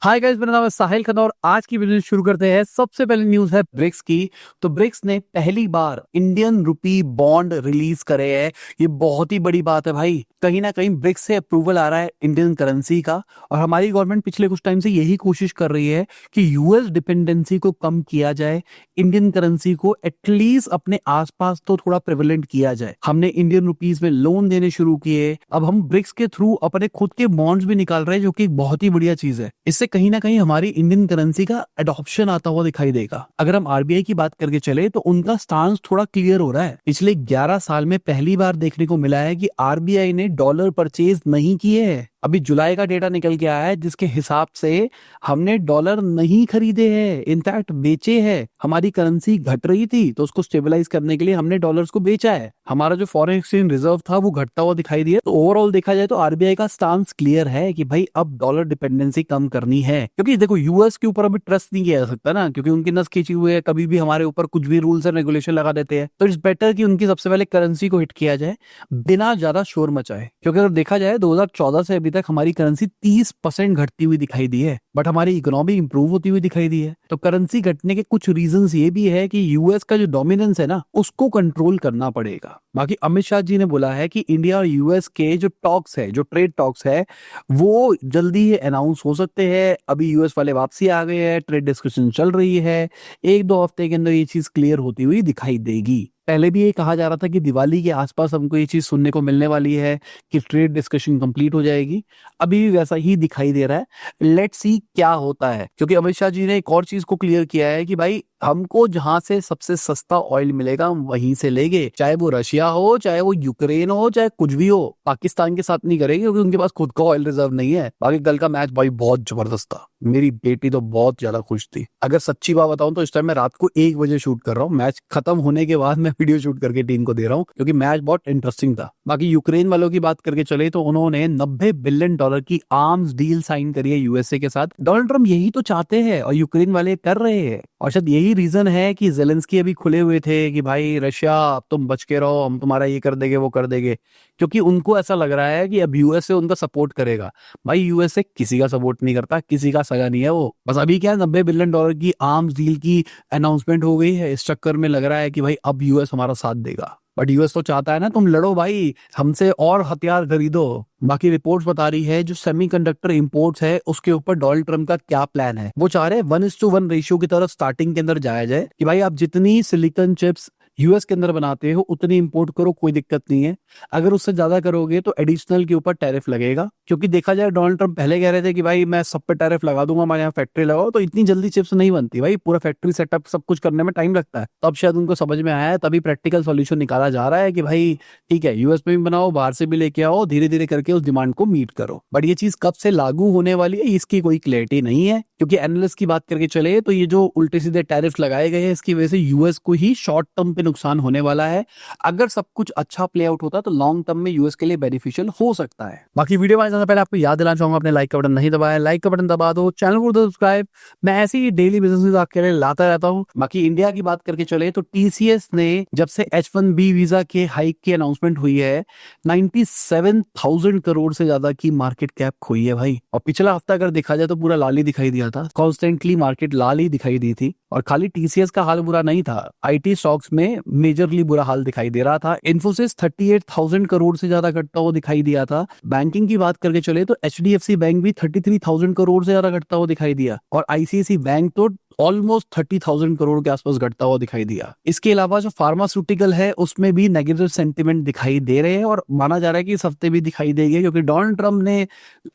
Hi guys, मेरा नाम है साहिल खन्ना और आज की वीडियो शुरू करते हैं। सबसे पहले न्यूज है ब्रिक्स की। तो ब्रिक्स ने पहली बार इंडियन रुपी बॉन्ड रिलीज करे हैं। ये बहुत ही बड़ी बात है भाई। कहीं ना कहीं ब्रिक्स से अप्रूवल आ रहा है इंडियन करेंसी का। और हमारी गवर्नमेंट पिछले कुछ टाइम से यही कोशिश कर रही है कि यूएस डिपेंडेंसी को कम किया जाए, इंडियन करेंसी को एटलीस्ट अपने आसपास तो थोड़ा प्रेवलेंट किया जाए। हमने इंडियन रुपीज में लोन देने शुरू किए। अब हम ब्रिक्स के थ्रू अपने खुद के बॉन्ड्स भी निकाल रहे हैं, जो कि एक बहुत ही बढ़िया चीज है। इससे कहीं ना कहीं हमारी इंडियन करेंसी का एडॉप्शन आता हुआ दिखाई देगा। अगर हम आरबीआई की बात करके चले तो उनका स्टांस थोड़ा क्लियर हो रहा है। पिछले 11 साल में पहली बार देखने को मिला है कि आरबीआई ने डॉलर परचेज नहीं किए हैं। अभी जुलाई का डेटा निकल के आया है जिसके हिसाब से हमने डॉलर नहीं खरीदे हैं, इनफैक्ट बेचे हैं। हमारी करेंसी घट रही थी तो उसको स्टेबलाइज करने के लिए हमने डॉलर्स को बेचा है। हमारा जो फॉरेन एक्सचेंज रिजर्व था वो घटता हुआ दिखाई दिया। तो ओवरऑल देखा जाए तो आरबीआई का स्टांस क्लियर है कि भाई अब डॉलर डिपेंडेंसी कम करनी है। क्योंकि देखो यूएस के ऊपर अभी ट्रस्ट नहीं किया जा सकता ना, क्योंकि उनकी नस खींची हुई है। कभी भी हमारे ऊपर कुछ भी रूल्स एंड रेगुलेशन लगा देते हैं। तो इट्स बेटर कि उनकी सबसे पहले करेंसी को हिट किया जाए बिना ज्यादा शोर मचाए। क्योंकि अगर देखा जाए 2014 से अभी तक हमारी करेंसी 30% घटती हुई दिखाई दी है, बट हमारी इकोनॉमी इंप्रूव होती हुई दिखाई दी है। तो करेंसी घटने के कुछ रीजंस ये भी है कि यूएस का जो डोमिनेंस है ना, उसको कंट्रोल करना पड़ेगा। बाकी अमित शाह जी ने बोला है कि इंडिया और यूएस के जो टॉक्स है, जो ट्रेड टॉक्स है, वो जल्दी ही अनाउंस हो सकते हैं। अभी यूएस वाले वापसी आ गए हैं, ट्रेड डिस्कशन चल रही है। 1-2 हफ्ते के अंदर ये चीज क्लियर होती हुई दिखाई देगी। पहले भी ये कहा जा रहा था कि दिवाली के आसपास हमको ये चीज सुनने को मिलने वाली है कि ट्रेड डिस्कशन कंप्लीट हो जाएगी। अभी भी वैसा ही दिखाई दे रहा है। लेट्स सी क्या होता है, क्योंकि अमित शाह जी ने एक और चीज को क्लियर किया है कि भाई हमको जहां से सबसे सस्ता ऑयल मिलेगा हम वहीं से लेंगे, चाहे वो रशिया हो, चाहे वो यूक्रेन हो, चाहे कुछ भी हो। पाकिस्तान के साथ नहीं करेंगे क्योंकि उनके पास खुद का ऑयल रिजर्व नहीं है। बाकी कल का मैच भाई बहुत जबरदस्त था। मेरी बेटी तो बहुत ज्यादा खुश थी। अगर सच्ची बात बताऊं तो इस टाइम मैं रात को 1 बजे शूट कर रहा हूँ। मैच खत्म होने के बाद मैं वीडियो शूट करके टीम को दे रहा हूँ, क्योंकि मैच बहुत इंटरेस्टिंग था। बाकी यूक्रेन वालों की बात करके चले तो उन्होंने $90 बिलियन की आर्म्स डील साइन करी है यूएसए के साथ। डोनाल्ड ट्रम्प यही तो चाहते हैं और यूक्रेन वाले कर रहे हैं। और शायद यही रीजन है कि जेलेंस्की अभी खुले हुए थे कि भाई रशिया अब तुम बच के रहो, हम तुम्हारा ये कर देंगे वो कर देंगे। क्योंकि उनको ऐसा लग रहा है कि अब यूएसए उनका सपोर्ट करेगा। भाई यूएसए किसी का सपोर्ट नहीं करता, किसी का सगा नहीं है वो। बस अभी क्या है, $90 बिलियन की आर्म्स डील की अनाउंसमेंट हो गई है। इस चक्कर में लग रहा है कि भाई अब यूएस हमारा साथ देगा। बट यूएस तो चाहता है ना तुम लड़ो भाई, हमसे और हथियार खरीदो। बाकी रिपोर्ट्स बता रही है जो सेमीकंडक्टर इंपोर्ट्स है उसके ऊपर डोनाल्ड ट्रम्प का क्या प्लान है। वो चाह रहे हैं 1:1 रेशियो की तरफ स्टार्टिंग के अंदर जाया जाए कि भाई आप जितनी सिलिकॉन चिप्स यूएस के अंदर बनाते हो उतनी इंपोर्ट करो, कोई दिक्कत नहीं है। अगर उससे ज्यादा करोगे तो एडिशनल के ऊपर टैरिफ लगेगा। क्योंकि देखा जाए डोनाल्ड ट्रम्प पहले कह रहे थे कि भाई मैं सब पे टैरिफ लगा दूंगा, हमारे यहाँ फैक्ट्री लगाओ। तो इतनी जल्दी चिप्स नहीं बनती भाई, पूरा फैक्ट्री सेटअप सब कुछ करने में टाइम लगता है। तब शायद उनको समझ में आया है, तभी प्रैक्टिकल सॉल्यूशन निकाला जा रहा है कि भाई ठीक है, यूएस में भी बनाओ, बाहर से भी लेके आओ, धीरे धीरे करके उस डिमांड को मीट करो। बट ये चीज कब से लागू होने वाली है इसकी कोई क्लैरिटी नहीं है। क्योंकि एनालिस्ट की बात करके चले तो ये जो उल्टे सीधे टैरिफ लगाए गए हैं इसकी वजह से यूएस को ही शॉर्ट टर्म पे नुकसान होने वाला है। अगर सब कुछ अच्छा प्ले आउट होता तो लॉन्ग टर्म में यूएस के लिए बेनिफिशियल हो सकता है। बाकी वीडियो में जाने से पहले आपको याद दिलाना चाहूंगा, अपने लाइक का बटन नहीं दबाया, लाइक का बटन दबा दो, चैनल को सब्सक्राइब। मैं ऐसी ही डेली बिजनेस आपके लिए लाता रहता हूँ। बाकी इंडिया की बात करके चले तो टीसीएस ने जब से H1B वीजा के हाइक की अनाउंसमेंट हुई है 97,000 करोड़ से ज्यादा की मार्केट कैप खोई है भाई। और पिछला हफ्ता अगर देखा जाए तो पूरा लाल ही दिखाई दिया था, कॉन्स्टेंटली मार्केट लाल ही दिखाई दी थी। और खाली टीसीएस का हाल बुरा नहीं था, आईटी स्टॉक्स में मेजरली बुरा हाल दिखाई दे रहा था। इन्फोसिस 38,000 करोड़ से ज्यादा घटता हुआ दिखाई दिया था। बैंकिंग की बात करके चले तो एचडीएफसी बैंक भी 33,000 करोड़ से ज्यादा घटता हुआ दिखाई दिया। और आईसीआईसी बैंक तो ऑलमोस्ट 30,000 करोड़ के आसपास घटता हुआ दिखाई दिया। इसके अलावा जो फार्मास्यूटिकल है उसमें भी नेगेटिव सेंटिमेंट दिखाई दे रहे हैं और माना जा रहा है कि इस हफ्ते भी दिखाई देंगे, क्योंकि डोनाल्ड ट्रम्प ने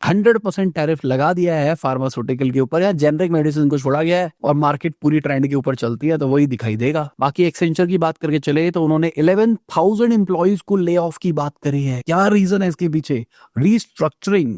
100% टैरिफ लगा दिया है फार्मास्यूटिकल के ऊपर, या जेनरिक मेडिसिन को छोड़ा गया है और मार्केट पूरी ट्रेंड के ऊपर चलती है तो वही दिखाई देगा। बाकी एक्सेंचर की बात करके चले तो उन्होंने 11,000 एम्प्लॉइज को ले ऑफ की बात करी है। क्या रीजन है इसके पीछे? रीस्ट्रक्चरिंग।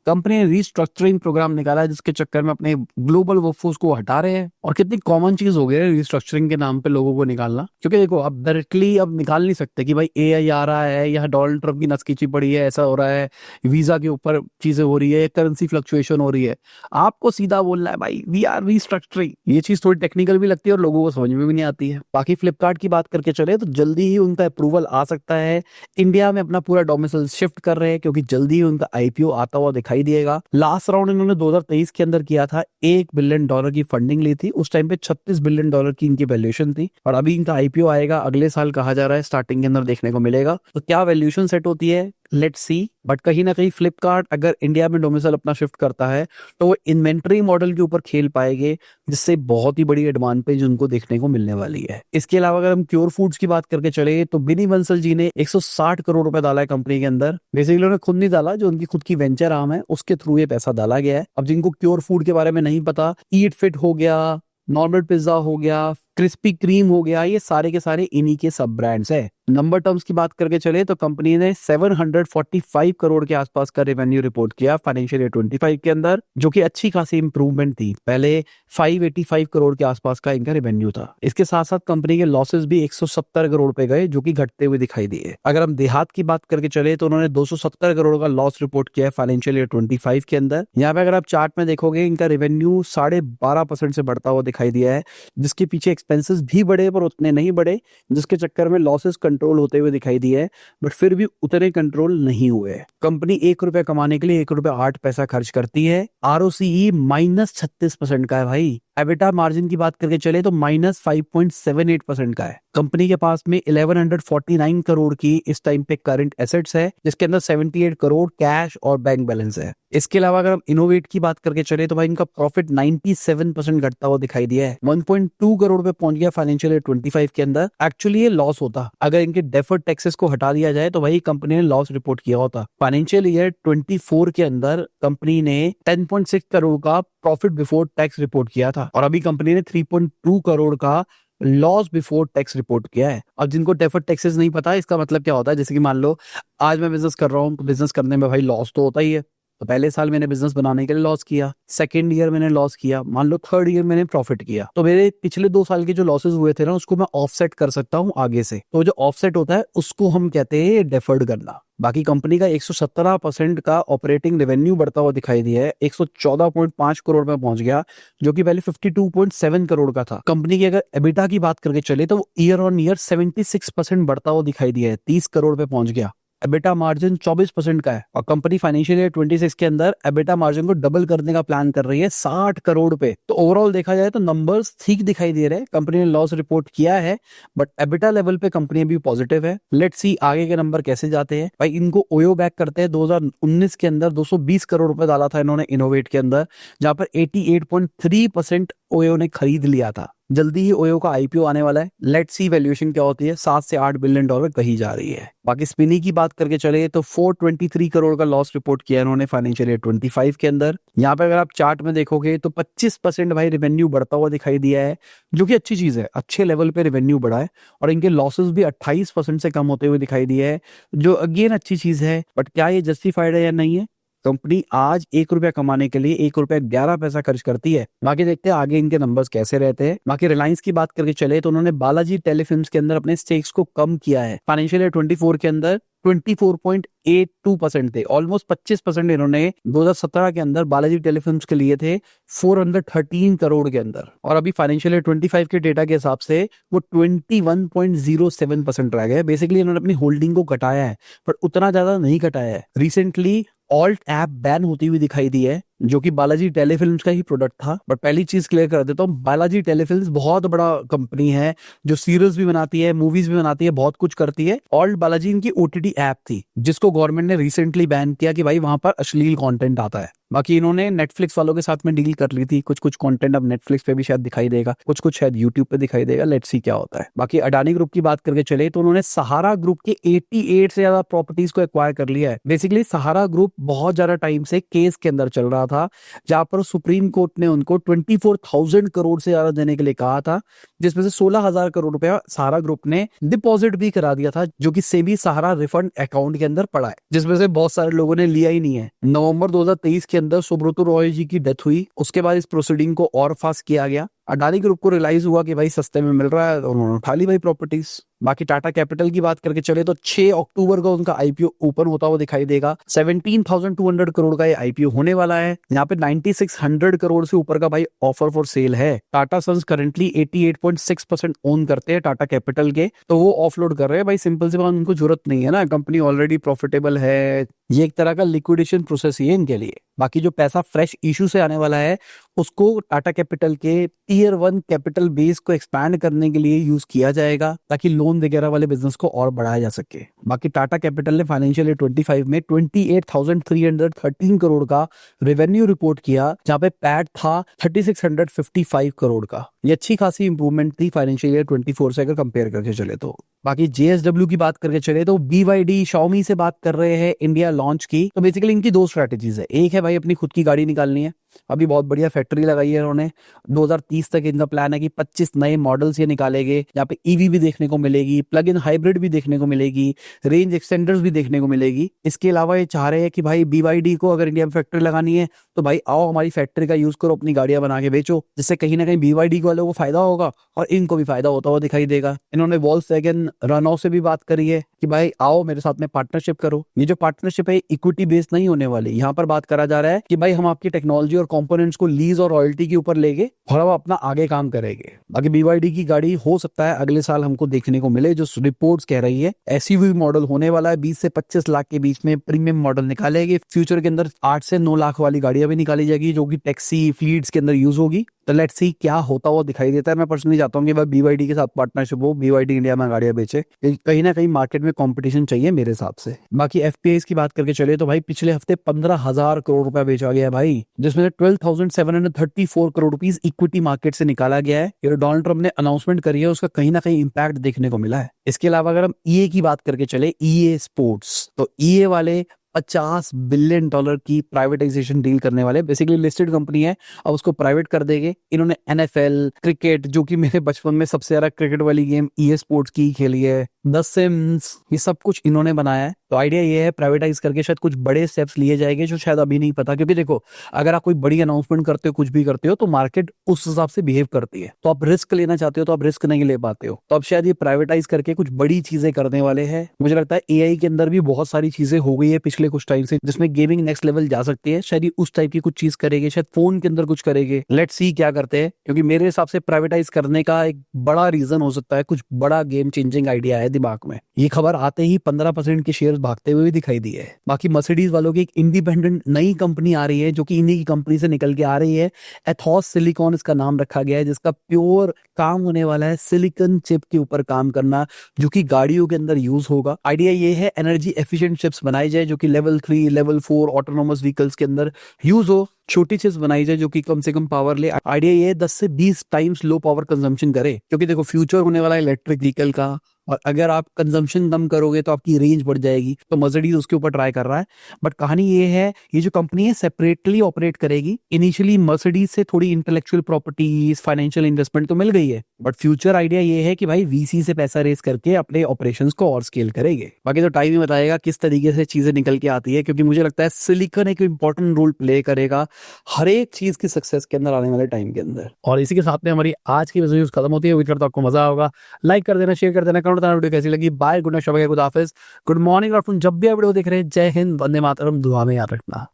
कंपनी ने रीस्ट्रक्चरिंग प्रोग्राम निकाला है जिसके चक्कर में अपने ग्लोबल वर्कफोर्स को हटा रहे हैं। और कितनी कॉमन चीज हो गई है रीस्ट्रक्चरिंग के नाम पे लोगों को निकालना। क्योंकि देखो अब डायरेक्टली अब निकाल नहीं सकते कि भाई एआई आ रहा है या डोनाल्ड ट्रम्प की नस खींची पड़ी है, ऐसा हो रहा है, वीजा के ऊपर चीजें हो रही है, करेंसी फ्लक्चुएशन हो रही है। आपको सीधा बोलना है भाई वी आर रीस्ट्रक्चरिंग। ये चीज थोड़ी टेक्निकल भी लगती है और लोगों को समझ में भी नहीं आती है। बाकी फ्लिपकार्ट की बात करके चले तो जल्दी ही उनका अप्रूवल आ सकता है। इंडिया में अपना पूरा डोमिसाइल शिफ्ट कर रहे हैं क्योंकि जल्दी ही उनका आईपीओ आता हुआ दिखाई दिखाई दिएगा। लास्ट राउंड इन्होंने 2023 के अंदर किया था, $1 बिलियन की फंडिंग ली थी। उस टाइम पे $36 बिलियन की इनकी वैल्यूएशन थी और अभी इनका आईपीओ आएगा अगले साल, कहा जा रहा है स्टार्टिंग के अंदर देखने को मिलेगा। तो क्या वैल्यूएशन सेट होती है, लेट्स सी। बट कहीं ना कहीं फ्लिपकार्ट अगर इंडिया में डोमिसाइल अपना शिफ्ट करता है तो वो इन्वेंट्री मॉडल के ऊपर खेल पाएंगे, जिससे बहुत ही बड़ी एडवांटेज उनको देखने को मिलने वाली है। इसके अलावा अगर हम क्योर फूड्स की बात करके चले तो बिनी बंसल जी ने 160 करोड़ रुपए डाला है कंपनी के अंदर। बेसिकली उन्होंने खुद नहीं डाला, जो उनकी खुद की वेंचर आर्म है उसके थ्रू ये पैसा डाला गया है। अब जिनको क्योर फूड के बारे में नहीं पता, ईट फिट हो गया, नॉर्मल पिज्जा हो गया, क्रिस्पी क्रीम हो गया, ये सारे के सारे इन्हीं के सब ब्रांड्स है। नंबर टर्म्स की बात करके चले तो कंपनी ने 745 करोड़ के आसपास का रेवेन्यू रिपोर्ट किया फाइनेंशियल ईयर 25 के अंदर, जो कि अच्छी खासी इंप्रूवमेंट थी। पहले 585 करोड़ के आसपास का इनका रेवेन्यू था। इसके साथ साथ कंपनी के लॉसेस भी 170 करोड़ पे गए, जो कि घटते हुए दिखाई दिए। अगर हम देहात की बात करके चले तो उन्होंने 270 करोड़ का लॉस रिपोर्ट किया है फाइनेंशियल ईयर 25 के अंदर। यहाँ पे अगर आप चार्ट में देखोगे इनका रेवेन्यू 12.5% से बढ़ता हुआ दिखाई दिया है, जिसके पीछे एक्सपेंसेस भी बढ़े पर उतने नहीं बढ़े, जिसके चक्कर में लॉसेस कंट्रोल होते हुए दिखाई दिए है, बट फिर भी उतने कंट्रोल नहीं हुए। कंपनी ₹1 कमाने के लिए ₹1.08 खर्च करती है। आरओसीई -36% का है भाई। एबिटा मार्जिन की बात करके चले तो -5.78% का है। कंपनी के पास में 1149 करोड़ की इस टाइम पे करंट एसेट्स है, जिसके अंदर 78 करोड़ कैश और बैंक बैलेंस है। इसके अलावा अगर हम इनोवेट की बात करके चले तो भाई इनका प्रॉफिट 97% घटता हुआ दिखाई दिया है, 1.2 करोड़ पे पहुंच गया फाइनेंशियल ईयर 25 के अंदर। एक्चुअली ये लॉस होता अगर इनके डेफर्ड टैक्सेस को हटा दिया जाए तो भाई कंपनी ने लॉस रिपोर्ट किया होता। फाइनेंशियल ईयर 24 के अंदर कंपनी ने 10.6 करोड़ का प्रॉफिट बिफोर टैक्स रिपोर्ट किया था और अभी कंपनी ने 3.2 करोड़ का लॉस बिफोर टैक्स रिपोर्ट किया है। अब जिनको डेफर्ड टैक्सेस नहीं पता, इसका मतलब क्या होता है, जैसे कि मान लो आज मैं बिजनेस कर रहा हूँ तो बिजनेस करने में भाई लॉस तो होता ही है। तो पहले साल मैंने बिजनेस बनाने के लिए लॉस किया, सेकेंड ईयर मैंने लॉस किया, मान लो थर्ड ईयर मैंने प्रॉफिट किया, तो मेरे पिछले 2 साल के जो लॉसेस हुए थे ना उसको मैं ऑफसेट कर सकता हूँ आगे से। तो जो ऑफसेट होता है उसको हम कहते हैं डेफर्ड करना। बाकी कंपनी का 117% का ऑपरेटिंग रेवेन्यू बढ़ता हुआ दिखाई दिया है, 114.5 करोड़ में पहुंच गया, जो कि पहले 52.7 करोड़ का था। कंपनी की अगर एबिटा की बात करके चले तो ईयर ऑन ईयर 76% बढ़ता हुआ दिखाई दिया है, 30 करोड़ पे पहुंच गया। एबिटा मार्जिन 24% का है और कंपनी फाइनेंशियल ईयर 26 के अंदर एबिटा मार्जिन को डबल करने का प्लान कर रही है 60 करोड़ पे। तो ओवरऑल देखा जाए तो नंबर्स ठीक दिखाई दे रहे हैं। कंपनी ने लॉस रिपोर्ट किया है बट एबिटा लेवल पे कंपनी अभी पॉजिटिव है। लेट्स सी आगे के नंबर कैसे जाते हैं। भाई इनको ओयो बैक करते हैं। 2019 के अंदर 220 करोड़ रुपए डाला था इन्होंने इनोवेट के अंदर, जहां पर 88.3% ओयो ने खरीद लिया था। जल्दी ही ओयो का आईपीओ आने वाला है। लेट्स सी वैल्यूएशन क्या होती है, 7 से 8 बिलियन डॉलर कही जा रही है। बाकी स्पिनी की बात करके चले तो 423 करोड़ का लॉस रिपोर्ट किया इन्होंने फाइनेंशियल ईयर 25 के अंदर। यहाँ पे अगर आप चार्ट में देखोगे तो 25% भाई रेवेन्यू बढ़ता हुआ दिखाई दिया है, जो कि अच्छी चीज है, अच्छे लेवल पे रेवेन्यू बढ़ा है और इनके लॉसेस भी 28% से कम होते हुए दिखाई दिए है, जो अगेन अच्छी चीज है। बट क्या ये जस्टिफाइड है या नहीं है? कंपनी आज ₹1 कमाने के लिए ₹1.11 खर्च करती है। बाकी देखते हैं आगे इनके नंबर्स कैसे रहते हैं। बाकी रिलायंस की बात करके चले तो उन्होंने बालाजी टेलीफिल्म्स के अंदर अपने स्टेक्स को कम किया है। फाइनेंशियल ईयर 24 के अंदर 24.82% थे, ऑलमोस्ट 25% इन्होंने 2017 के अंदर बालाजी टेलीफिल्म्स के लिए थे 413 करोड़ के अंदर, और अभी फाइनेंशियल ईयर 25 के डेटा के हिसाब से वो 21.07% रह गए। बेसिकली इन्होंने अपनी होल्डिंग को घटाया है पर उतना ज्यादा नहीं घटाया है। रिसेंटली ऑल्ट ऐप बैन होती हुई दिखाई दी है, जो कि बालाजी टेलीफिल्म्स का ही प्रोडक्ट था। बट पहली चीज क्लियर कर देता हूँ, बालाजी टेलीफिल्म्स बहुत बड़ा कंपनी है जो सीरियल्स भी बनाती है, मूवीज भी बनाती है, बहुत कुछ करती है। ऑल्ट बालाजी इनकी ओटीटी ऐप थी जिसको गवर्नमेंट ने रिसेंटली बैन किया कि भाई वहां पर अश्लील कंटेंट आता है। बाकी इन्होंने नेटफ्लिक्स वालों के साथ में डील कर ली थी, कुछ कंटेंट अब नेटफ्लिक्स पे भी शायद दिखाई देगा, कुछ शायद यूट्यूब पे दिखाई देगा। लेट्स सी क्या होता है। बाकी अडानी ग्रुप की बात करके चले तो उन्होंने सहारा ग्रुप के 88 से ज्यादा प्रॉपर्टीज को एक्वायर कर लिया है। बेसिकली सहारा ग्रुप बहुत ज्यादा टाइम से केस के अंदर चल रहा था, जहां पर सुप्रीम कोर्ट ने उनको 24,000 करोड़ से ज्यादा देने के लिए कहा था, जिसमें से 16,000 करोड़ रुपया सहारा ग्रुप ने डिपॉजिट भी करा दिया था, जो कि सेबी सहारा रिफंड अकाउंट के अंदर पड़ा है, जिसमें से बहुत सारे लोगों ने लिया ही नहीं है। नवंबर 2023 के अंदर सुब्रतो रॉय जी की डेथ हुई, उसके बाद इस प्रोसीडिंग को और फास्ट किया गया। अडानी ग्रुप को रियलाइज हुआ कि भाई सस्ते में मिल रहा है, उन्होंने उठा ली भाई प्रॉपर्टीज। बाकी टाटा कैपिटल की बात करके चले तो 6 अक्टूबर को उनका आईपीओ ओपन होता हुआ दिखाई देगा। 17,200 करोड़ का ये आईपीओ होने वाला है। यहाँ पे 9,600 करोड़ से ऊपर का भाई ऑफर फॉर सेल है। टाटा सन्स करंटली 88.6% ओन करते हैं टाटा कैपिटल के, तो वो ऑफलोड कर रहे हैं भाई। सिंपल सी बात, उनको जरूरत नहीं है ना, कंपनी ऑलरेडी प्रॉफिटेबल है, ये एक तरह का लिक्विडेशन प्रोसेस ही है इनके लिए। बाकी जो पैसा फ्रेश इशू से आने वाला है उसको टाटा कैपिटल के टीयर 1 कैपिटल बेस को एक्सपैंड करने के लिए यूज किया जाएगा ताकि लोन वगैरह वाले बिजनेस को और बढ़ाया जा सके। बाकी टाटा कैपिटल ने फाइनेंशियल ईयर 25 में 28,313 करोड़ का रेवेन्यू रिपोर्ट किया, जहां पे पैट था 3655 करोड़ का। ये अच्छी खासी इंप्रूवमेंट थी फाइनेंशियल ईयर 24 से अगर कंपेयर करके चले तो। बाकी JSW की बात करके चले तो BYD Xiaomi से बात कर रहे हैं इंडिया लॉन्च की। तो बेसिकली इनकी दो स्ट्रैटेजीज है। एक है भाई अपनी खुद की गाड़ी निकालनी है, अभी बहुत बढ़िया फैक्ट्री लगाई है उन्होंने। 2030 तक इनका प्लान है कि 25 नए मॉडल्स ये निकालेंगे, यहाँ पे ईवी भी देखने को मिलेगी, प्लग इन हाइब्रिड भी देखने को मिलेगी, रेंज एक्सटेंडर्स भी देखने को मिलेगी। इसके अलावा ये चाह रहे हैं कि भाई BYD को अगर इंडिया में फैक्ट्री लगानी है तो भाई आओ हमारी फैक्ट्री का यूज करो, अपनी गाड़ियां बना के बेचो, जिससे कहीं ना कहीं BYD वालों को फायदा होगा और इनको भी फायदा होता हुआ दिखाई देगा। इन्होंने वोल्क्सवैगन रेनॉल्ट से भी बात करी है कि भाई आओ मेरे साथ में पार्टनरशिप करो। ये जो पार्टनरशिप है इक्विटी बेस्ड नहीं होने वाली। यहाँ पर बात करा जा रहा है कि भाई हम आपकी टेक्नोलॉजी और कंपोनेंट्स को लीज और रॉयल्टी के ऊपर लेके और हम अपना आगे काम करेंगे। बाकी BYD की गाड़ी हो सकता है अगले साल हमको देखने को मिले, जो रिपोर्ट्स कह रही है SUV मॉडल होने वाला है। 20 से 25 लाख के बीच में प्रीमियम मॉडल निकालेगी। फ्यूचर के अंदर 8 से 9 लाख वाली गाड़ियां भी निकाली जाएगी जो कि टैक्सी फ्लीट्स के अंदर यूज होगी। तो लेट्स सी क्या होता हुआ दिखाई देता है। मैं पर्सनली चाहता हूँ कि भाई BYD के साथ पार्टनरशिप हो, BYD इंडिया में गाड़ियां बेचे। कहीं ना कहीं मार्केट में कंपटीशन चाहिए मेरे हिसाब से। बाकी FPIs की बात करके चले तो भाई पिछले हफ्ते 15,000 करोड़ रुपया बेचा गया है भाई, जिसमें से 12,734 करोड़ रुपीस इक्विटी मार्केट से निकाला गया है। ये डोनाल्ड ट्रम्प ने अनाउंसमेंट करी है, उसका कहीं ना कहीं इंपैक्ट देखने को मिला है। इसके अलावा अगर हम EA की बात करके चले, EA स्पोर्ट्स, तो EA वाले $50 बिलियन की प्राइवेटाइजेशन डील करने वाले। बेसिकली लिस्टेड कंपनी है, अब उसको प्राइवेट कर देंगे। इन्होंने NFL, क्रिकेट, जो कि मेरे बचपन में सबसे ज्यादा क्रिकेट वाली गेम EA स्पोर्ट्स की खेली है, द सिम्स, ये सब कुछ इन्होंने बनाया है। तो आइडिया ये है प्राइवेटाइज करके शायद कुछ बड़े स्टेप्स लिए जाएंगे जो शायद अभी नहीं पता। क्योंकि देखो अगर आप कोई बड़ी अनाउंसमेंट करते हो, कुछ भी करते हो, तो मार्केट उस हिसाब से बिहेव करती है। तो आप रिस्क लेना चाहते हो तो आप रिस्क नहीं ले पाते हो। तो अब शायद ये प्राइवेटाइज करके कुछ बड़ी चीजें करने वाले हैं। मुझे लगता है AI के अंदर भी बहुत सारी चीजें हो गई है पिछले कुछ टाइम से, जिसमें गेमिंग नेक्स्ट लेवल जा सकती है। शायद ये उस टाइप की कुछ चीज करेंगे, शायद फोन के अंदर कुछ करेंगे। लेट्स सी क्या करते हैं। क्योंकि मेरे हिसाब से प्राइवेटाइज करने का एक बड़ा रीजन हो सकता है, कुछ बड़ा गेम चेंजिंग आइडिया है दिमाग में। ये खबर आते ही 15% के शेयर भागते हुए भी दिखाई दिए है। बाकी मर्सिडीज वालों की एक इंडिपेंडेंट नई कंपनी आ रही है जो कि इन्हीं की कंपनी से निकल के आ रही है। एथॉस सिलिकॉन इसका नाम रखा गया है, जिसका प्योर काम होने वाला है सिलिकॉन चिप के ऊपर काम करना, जो कि गाड़ियों के अंदर यूज होगा। आइडिया ये है एनर्जी एफिशिएंट चिप्स बनाई जाए जो कि लेवल 3 लेवल 4 ऑटोनोमस व्हीकल्स के अंदर यूज हो। छोटी चिप्स बनाई जाए जो कि कम से कम पावर ले। आइडिया ये है 10 से 20 टाइम्स लो पावर कंजम्पशन करे, क्योंकि देखो फ्यूचर होने वाला है इलेक्ट्रिक व्हीकल का, और अगर आप कंजम्पशन कम करोगे तो आपकी रेंज बढ़ जाएगी। तो मर्सिडीज उसके ऊपर ट्राई कर रहा है। बट कहानी ये है, ये जो कंपनी है सेपरेटली ऑपरेट करेगी। इनिशियली मर्सिडीज से थोड़ी इंटेलेक्चुअल प्रॉपर्टीज, फाइनेंशियल इन्वेस्टमेंट तो मिल गई है, बट फ्यूचर आइडिया ये है कि भाई VC से पैसा रेस करके अपने ऑपरेशंस को और स्केल करेंगे। बाकी तो टाइम ही बताएगा किस तरीके से चीजें निकल के आती है, क्योंकि मुझे लगता है सिलिकॉन एक इंपॉर्टेंट रोल प्ले करेगा हर एक चीज की सक्सेस के अंदर आने वाले टाइम के अंदर। और इसी के साथ में हमारी आज की न्यूज खत्म होती है। उम्मीद करता हूं आपको मजा होगा। लाइक कर देना, शेयर कर देना, कमेंट बताना वीडियो कैसी लगी। बाय, गुड नाइट, शुभ हाफिज, गुड मॉर्निंग। और जब भी आप वीडियो देख रहे हैं, जय हिंद, वंदे मातरम, दुआ में याद रखना।